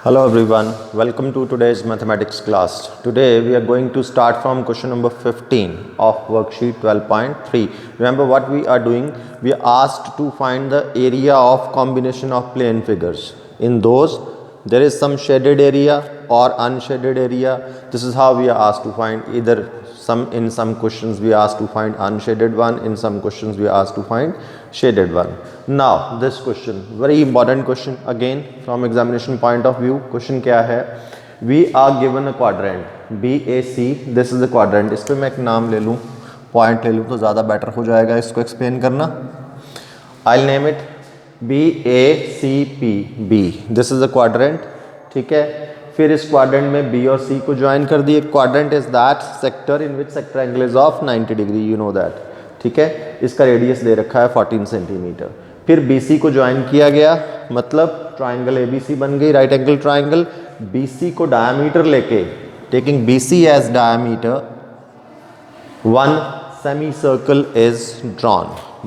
Hello everyone, welcome to today's mathematics class. Today we are going to start from question number 15 of worksheet 12.3. Remember what we are doing? We are asked to find the area of combination of plane figures. In those, there is some shaded area or unshaded area. This is how we are asked to find either in some questions we are asked to find unshaded one, in some questions we are asked to find shaded one. Now this question, very important question again from examination point of view. Question क्या है? We are given a quadrant BAC. This is the quadrant. इस पर मैं एक नाम ले लूँ, point ले लूँ तो ज़्यादा बेटर हो जाएगा इसको एक्सप्लेन करना. I'll name it BACPB. This is the quadrant. ठीक है, फिर इस क्वाड्रेंट में बी और सी को ज्वाइन कर दिए. Quadrant is that sector in which sector angle is of 90 degree, you know that. ठीक है, इसका रेडियस दे रखा है 14 सेंटीमीटर. फिर BC को ज्वाइन किया गया, मतलब ट्राइंगल ABC बन गई, राइट एंगल ट्राइंगल. BC को डायमीटर लेके, taking BC as diameter, one semi circle is drawn.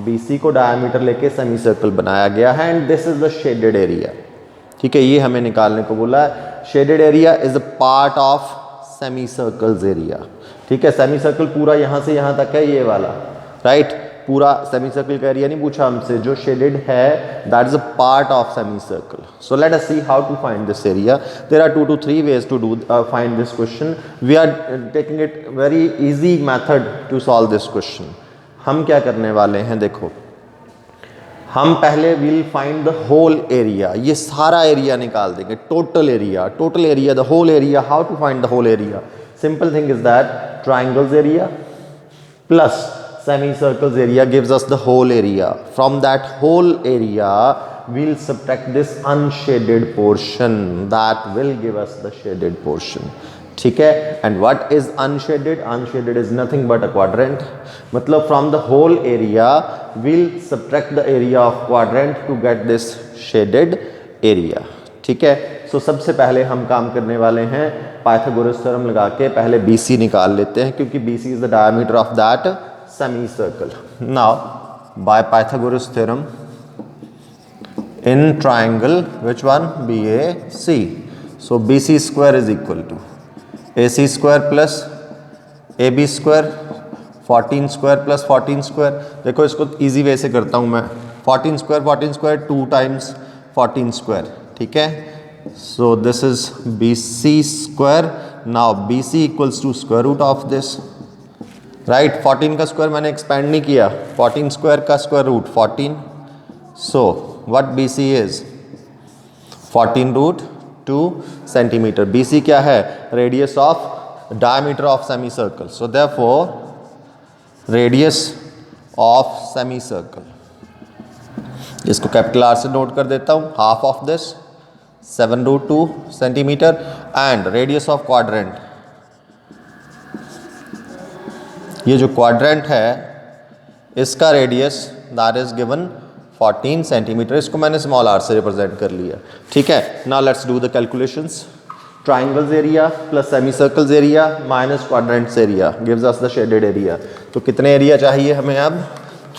BC को डायमीटर लेके सेमी सर्कल बनाया गया है and this is the shaded area. ठीक है, ये हमें निकालने को बोला है. Shaded area is a part of semi circle's area. ठीक है, सेमी सर्कल पूरा यहाँ से यहाँ तक है, ये वाला, राइट. पूरा सेमी सर्कल का एरिया नहीं पूछा हमसे, जो शेडेड है that is a part of semi circle. So let us see how to find this area. There are 2 to 3 ways to do find this question. We are taking it very easy method to solve this question. हम क्या करने वाले हैं, देखो, हम पहले will find the whole area. ये सारा एरिया निकाल देंगे, total area the whole area. How to find the whole area? Simple thing is that triangle's area plus semicircles area gives us the whole area. From that whole area we'll subtract this unshaded portion, that will give us the shaded portion. ठीक है, and what is unshaded? Unshaded is nothing but a quadrant. मतलब from the whole area we'll subtract the area of quadrant to get this shaded area. ठीक है, सो सबसे पहले हम काम करने वाले हैं पाइथागोरस थ्योरम लगा के पहले BC निकाल लेते हैं, क्योंकि BC is the diameter of that semicircle. Now by Pythagoras theorem in triangle, which one? BAC. So BC square is equal to AC square plus AB square, 14 square plus 14 square. देखो इसको easy way से करता हूँ मैं. 14 square 2 times 14 square. ठीक है, so this is BC square. Now BC equals to square root of this. Right, 14 का square मैंने एक्सपेंड नहीं किया, 14 स्क्वायर का square root 14. So what BC is 14 root 2 centimetre. BC क्या है? Radius of diameter of semi circle. So therefore radius of semi circle, इसको capital R से note कर देता हूँ. Half of this 7 root 2 centimetre and radius of quadrant. ये जो quadrant है इसका radius that is given 14 centimetre. इसको मैंने स्मॉल r से रिप्रेजेंट कर लिया. ठीक है, now let's do the calculations. Triangles area plus semi circle's area minus quadrants area gives us the shaded area. तो कितने एरिया चाहिए हमें अब?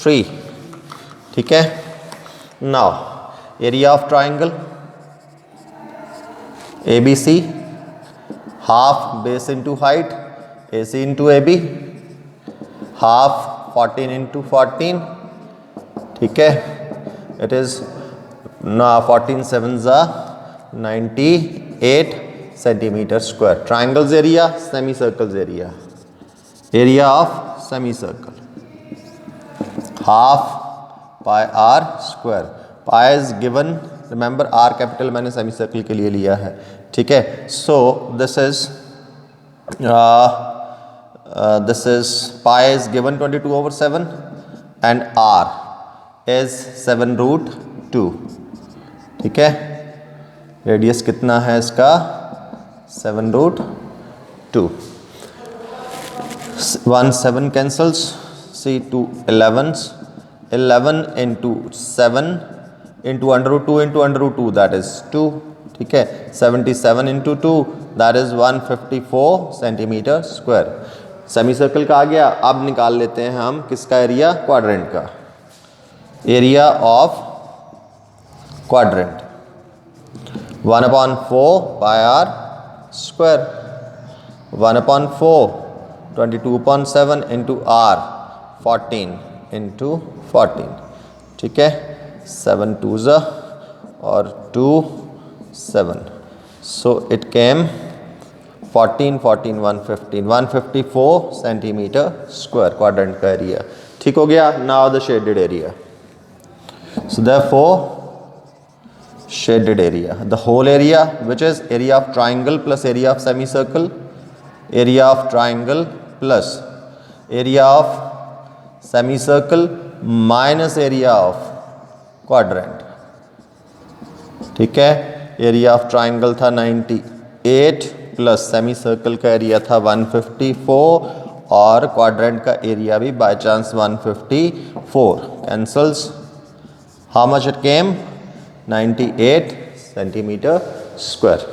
3. ठीक है, now area of triangle ABC, half base into height AC into AB, half 14 into 14. ठीक है, it is 14 7 98 centimetre square. Triangles area, semi circle's area, area of semi circle half pi R square. Pi is given, remember R capital मैंने semi circle के लिए लिया है. ठीक है, so this is pi is given 22/7 and R is 7 root 2. ठीक है, radius कितना है इसका? 7 root 2. 1 7 cancels, see 2 11s, 11 into 7 into under root 2 into under root 2, that is 2. ठीक है, 77 into 2 that is 154 centimetre square. Semi circle का आ गया. अब निकाल लेते हैं हम किसका एरिया? क्वाड्रेंट का. Area of quadrant 1/4 pi r square, 1/4 22/7 into r 14 into 14, ठीक है, 7 2s और 2 7, so it came 14 14 115 154 centimetre square quadrant का एरिया, ठीक हो गया। Now the shaded area, so therefore shaded area, the whole area which is area of triangle plus area of semicircle, area of triangle plus area of semicircle minus area of quadrant, ठीक है। Area of triangle था 98 plus semi circle का area था 154 और quadrant का area भी by chance 154, cancels, how much it came, 98 centimetre square.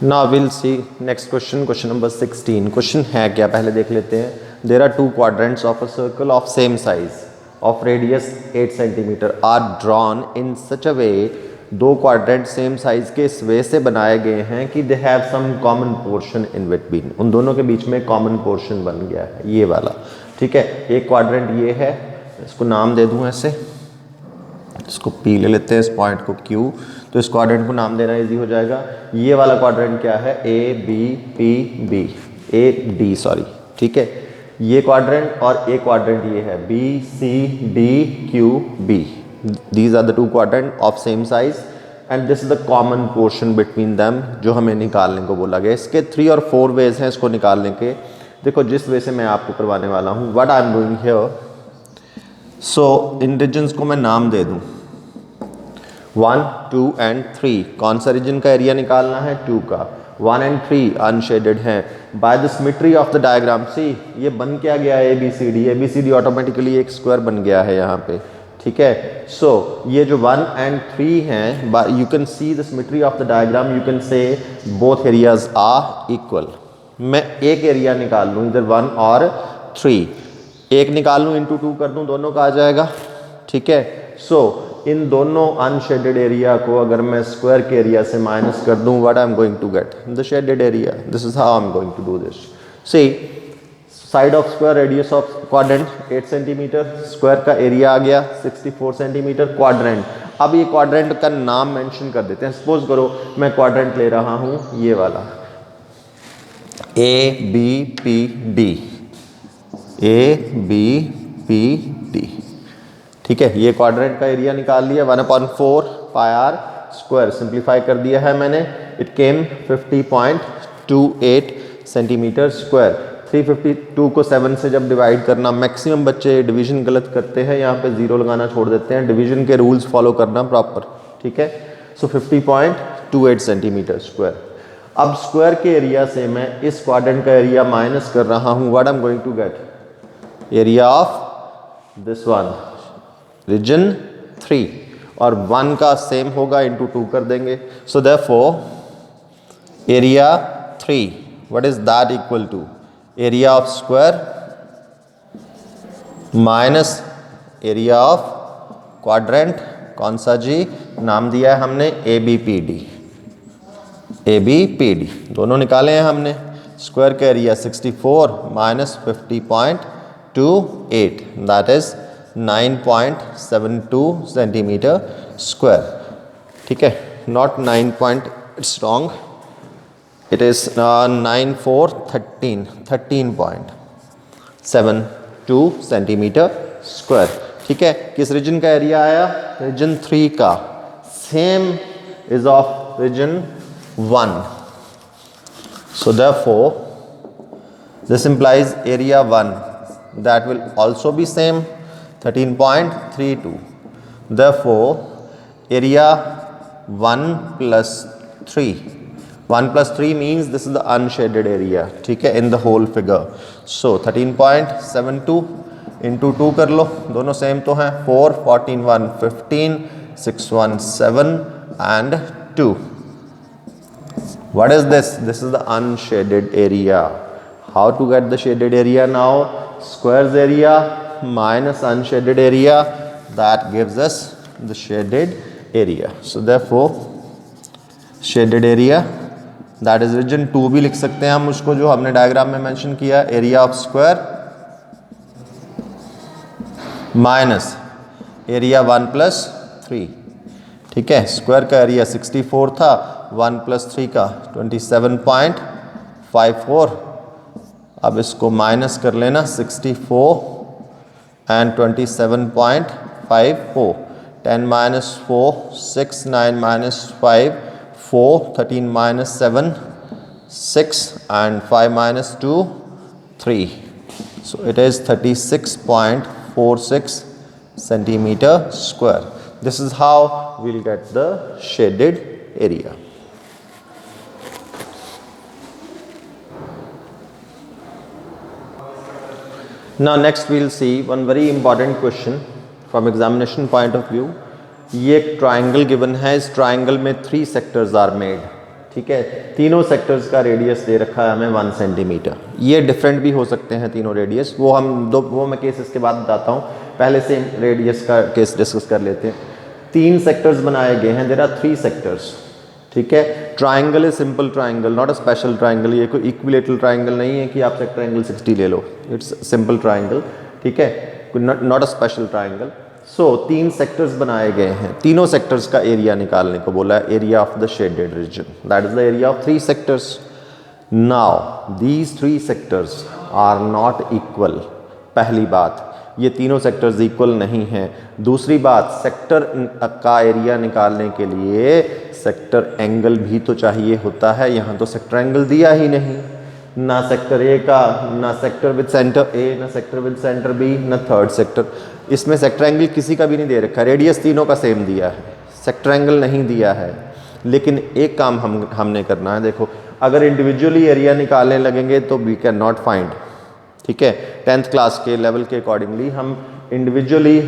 Now will see next question, question number 16। Question है क्या पहले देख लेते हैं। There are two quadrants of a circle of same size of radius 8 centimetre are drawn in such a way, दो quadrant same size के इस वे से बनाए गए हैं कि they have some common portion in between, उन दोनों के बीच में कॉमन पोर्शन बन गया है ये वाला, ठीक है। एक क्वाड्रेंट ये है, इसको नाम दे दूं ऐसे, इसको P ले लेते हैं, इस पॉइंट को Q, तो इस क्वाड्रेंट को नाम देना इजी हो जाएगा। ये वाला क्वाड्रेंट क्या है, AD सॉरी, ठीक है। ये क्वाड्रेंट और एक क्वाड्रेंट ये है BCDQB, these are the two quadrant of same size and this is the common portion between them जो हमें निकालने को बोला गया। इसके 3 और 4 वेज हैं इसको निकालने के। देखो जिस वे से मैं आपको करवाने वाला हूँ, what I am doing here, so इन रीजन्स को मैं नाम दे दूं 1 2 एंड 3। कौन सा रीजन का एरिया निकालना है, 2 का। 1 एंड 3 अनशेडेड हैं। By the symmetry of the diagram, see ये बन क्या गया है, ABCD ऑटोमेटिकली एक स्क्वायर बन गया है यहाँ पे, ठीक है। सो ये जो 1 एंड 3 हैं, you can see the symmetry of the diagram, you can say both areas are equal. मैं एक एरिया निकाल लूँ इधर 1 और 3, एक निकाल लूँ इंटू 2 कर दूँ, दोनों का आ जाएगा, ठीक है। सो इन दोनों अनशेडेड एरिया को अगर मैं स्क्वायर के एरिया से माइनस कर दूं, what I am going to get, the shaded area. This is how I am going to do this. See side of square, radius of quadrant 8 centimetre, square का area आ गया 64 centimetre, quadrant. अब ये quadrant का नाम mention कर देते हैं। सपोज करो मैं क्वाड्रेंट ले रहा हूं ये वाला ABPD, ठीक है। ये क्वाड्रेंट का एरिया निकाल लिया, 1/4 पाई r स्क्वायर, सिंप्लीफाई कर दिया है मैंने, इट केम 50.28 सेंटीमीटर स्क्वायर। 352 को 7 से जब डिवाइड करना, मैक्सिमम बच्चे डिवीजन गलत करते हैं, यहाँ पे 0 लगाना छोड़ देते हैं, डिवीजन के रूल्स फॉलो करना प्रॉपर, ठीक है। सो 50.28 सेंटीमीटर स्क्वायर। अब स्क्वायर के एरिया से मैं इस क्वाड्रेंट का एरिया माइनस कर रहा हूँ, what I am going to get, area of this one region 3, और 1 का सेम होगा इंटू 2 कर देंगे। So therefore area 3, what is that equal to, area of square minus area of quadrant, कौन सा जी, नाम दिया है हमने ABPD, दोनों निकाले हैं हमने। स्क्वायर का area 64 minus 50.28, that is 9.72 centimetre square, ठीक है। Not 9 point, it's wrong, it is 13.72 centimetre square, ठीक है। किस रीजन का एरिया आया, रीजन 3 का, same is of region 1, so therefore this implies area 1 that will also be same 13.32, therefore area 1 plus 3 means this is the unshaded area, ठीक है, in the whole figure। so 13.72 into 2 कर लो, दोनों same तो हैं, 4 14 1 15 6 1 7 and 2। What is this? This is the unshaded area. How to get the shaded area now? Square's area minus unshaded area, that gives us the shaded area. So therefore shaded area, that is region 2 भी लिख सकते हैं हम उसको, जो हमने diagram में mention किया, area of square minus area 1+3, ठीक है। स्क्वायर का एरिया 64 था, 1+3 का 27.54, अब इसको माइनस कर लेना 64 and 27.54, 10 - 4 6, 9 - 5 4, 13 - 7 6 and 5 - 2 3. So it is 36.46 centimeter square. This is how we'll get the shaded area. Now next we'll see one very important question from examination point of view. ये एक triangle given है, इस triangle में 3 sectors are made, ठीक है। तीनों sectors का radius दे रखा है हमें 1 सेंटीमीटर। ये डिफरेंट भी हो सकते हैं तीनों रेडियस, वो मैं केस इसके बाद बताता हूँ। पहले से रेडियस का केस डिस्कस कर लेते हैं। 3 सेक्टर्स बनाए गए हैं, देयर आर 3 सेक्टर्स, ठीक है। Triangle is simple triangle, not a special triangle. ये कोई इक्विलेटरल ट्राइंगल नहीं है कि आप सेक्टर एंगल 60 ले लो, इट्स सिंपल ट्राइंगल, ठीक है, not a special triangle. So 3 sectors बनाए गए हैं, तीनों सेक्टर्स का एरिया निकालने को बोला है, area of the shaded region, that is the area of 3 sectors. Now these 3 sectors are not equal. पहली बात, ये तीनों सेक्टर्स इक्वल नहीं हैं। दूसरी बात, सेक्टर का एरिया निकालने के लिए सेक्टर एंगल भी तो चाहिए होता है, यहाँ तो सेक्टर एंगल दिया ही नहीं, ना सेक्टर ए का, ना सेक्टर विद सेंटर ए, ना सेक्टर विद सेंटर बी, ना थर्ड सेक्टर। इसमें सेक्टर एंगल किसी का भी नहीं दे रखा, रेडियस तीनों का सेम दिया है, सेक्टर एंगल नहीं दिया है। लेकिन एक काम हमने करना है, देखो अगर इंडिविजुअली एरिया निकालने लगेंगे तो वी कैन नॉट फाइंड, ठीक है। 10th क्लास के लेवल के अकॉर्डिंगली हम इंडिविजुअली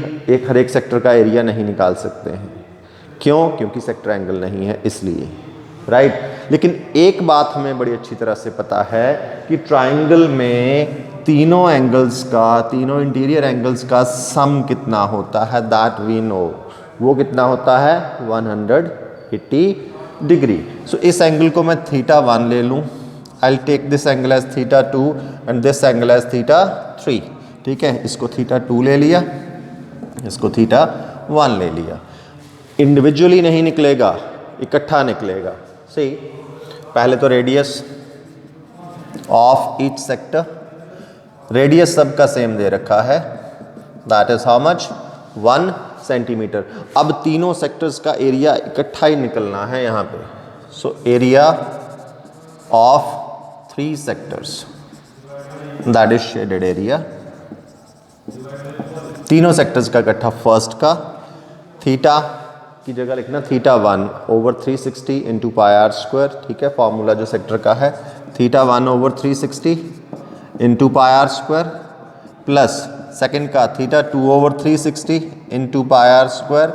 हर एक सेक्टर का एरिया नहीं निकाल सकते हैं। क्यों? क्योंकि सेक्टर एंगल नहीं है, इसलिए, राइट। लेकिन एक बात हमें बड़ी अच्छी तरह से पता है कि ट्राइंगल में तीनों एंगल्स का, तीनों इंटीरियर एंगल्स का सम कितना होता है, दैट वी नो। वो कितना होता है? 180 डिग्री। सो इस एंगल को मैं θ1 ले लूँ, I'll take this angle as θ2 and this angle as θ3, ठीक है। इसको θ2 ले लिया, इसको θ1 ले लिया। इंडिविजुअली नहीं निकलेगा, इकट्ठा निकलेगा। सही, पहले तो radius of each sector, radius सबका सेम दे रखा है, that is how much? 1 centimetre. अब तीनों सेक्टर्स का एरिया इकट्ठा ही निकलना है यहाँ पे। So area of 3 sectors, that is shaded area. तीनों सेक्टर्स का इकट्ठा, फर्स्ट का थीटा की जगह लिखना θ1 over 360 इंटू πr², ठीक है। फॉर्मूला जो सेक्टर का है, θ1 over 360 into πr² plus second का θ2 over 360 into πr²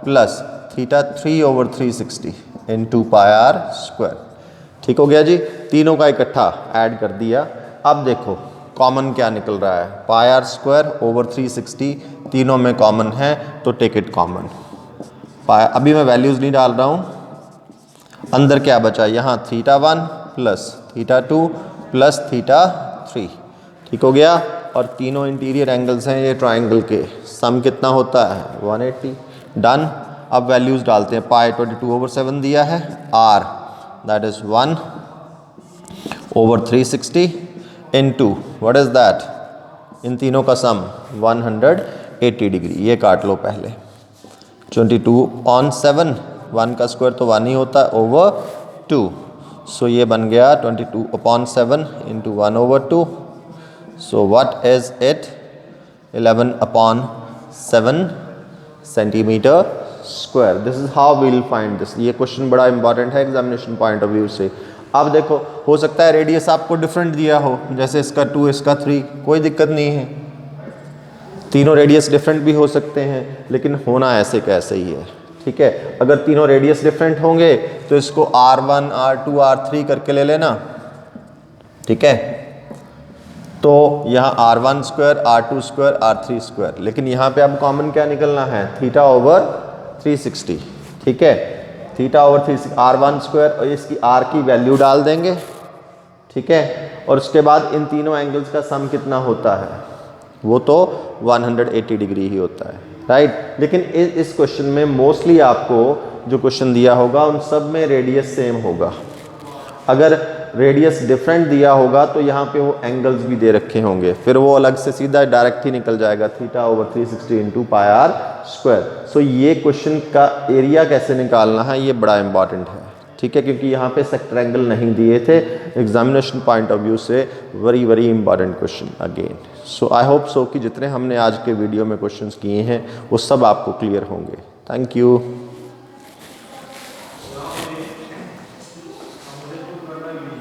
plus θ3 over 360 into πr², ठीक हो गया जी। तीनों का इकट्ठा ऐड कर दिया। अब देखो कॉमन क्या निकल रहा है, πr² over 360, तीनों में कॉमन है तो टेक इट कॉमन। अभी मैं वैल्यूज़ नहीं डाल रहा हूँ। अंदर क्या बचा, यहाँ θ1 प्लस θ2 प्लस θ3, ठीक हो गया। और तीनों इंटीरियर एंगल्स हैं ये ट्राइंगल के, सम कितना होता है? 180। डन। अब वैल्यूज़ डालते हैं। पाई 22/7 दिया है, r that is 1 over 360 into what is that, इन तीनों का सम 180 डिग्री। ये काट लो पहले। 22/7, 1 का स्क्वायर तो 1 ही होता है, ओवर 2। सो ये बन गया 22/7 into 1/2। So what is it? 11/7 centimetre square. This is how we will find this. ये क्वेश्चन बड़ा इंपॉर्टेंट है एग्जामिनेशन पॉइंट ऑफ व्यू से। अब देखो, हो सकता है रेडियस आपको डिफरेंट दिया हो, जैसे इसका 2 इसका 3, कोई दिक्कत नहीं है। तीनों रेडियस डिफरेंट भी हो सकते हैं, लेकिन होना ऐसे कैसे ही है, ठीक है। अगर तीनों रेडियस डिफरेंट होंगे तो इसको R1 R2 R3 करके ले लेना, ठीक है। तो यहाँ R1 square, R2 square, R3 square, लेकिन यहाँ पे अब कॉमन क्या निकलना है, थीटा ओवर 360, ठीक है, थीटा ओवर 360, R1 स्क्वायर और इसकी R की वैल्यू डाल देंगे, ठीक है, और उसके बाद इन तीनों एंगल्स का सम कितना होता है, वो तो 180 डिग्री ही होता है, राइट। लेकिन इस क्वेश्चन में मोस्टली आपको जो क्वेश्चन दिया होगा उन सब में रेडियस सेम होगा। अगर रेडियस डिफरेंट दिया होगा तो यहाँ पे वो एंगल्स भी दे रखे होंगे, फिर वो अलग से सीधा डायरेक्ट ही निकल जाएगा, theta over 360 into pi r square. So ये क्वेश्चन का एरिया कैसे निकालना है ये बड़ा इंपॉर्टेंट है, ठीक है, क्योंकि यहाँ पे सेक्टर एंगल नहीं दिए थे। एग्जामिनेशन पॉइंट ऑफ व्यू से very important question again. So I hope so कि जितने हमने आज के वीडियो में क्वेश्चंस किए हैं वो सब आपको क्लियर होंगे। Thank you.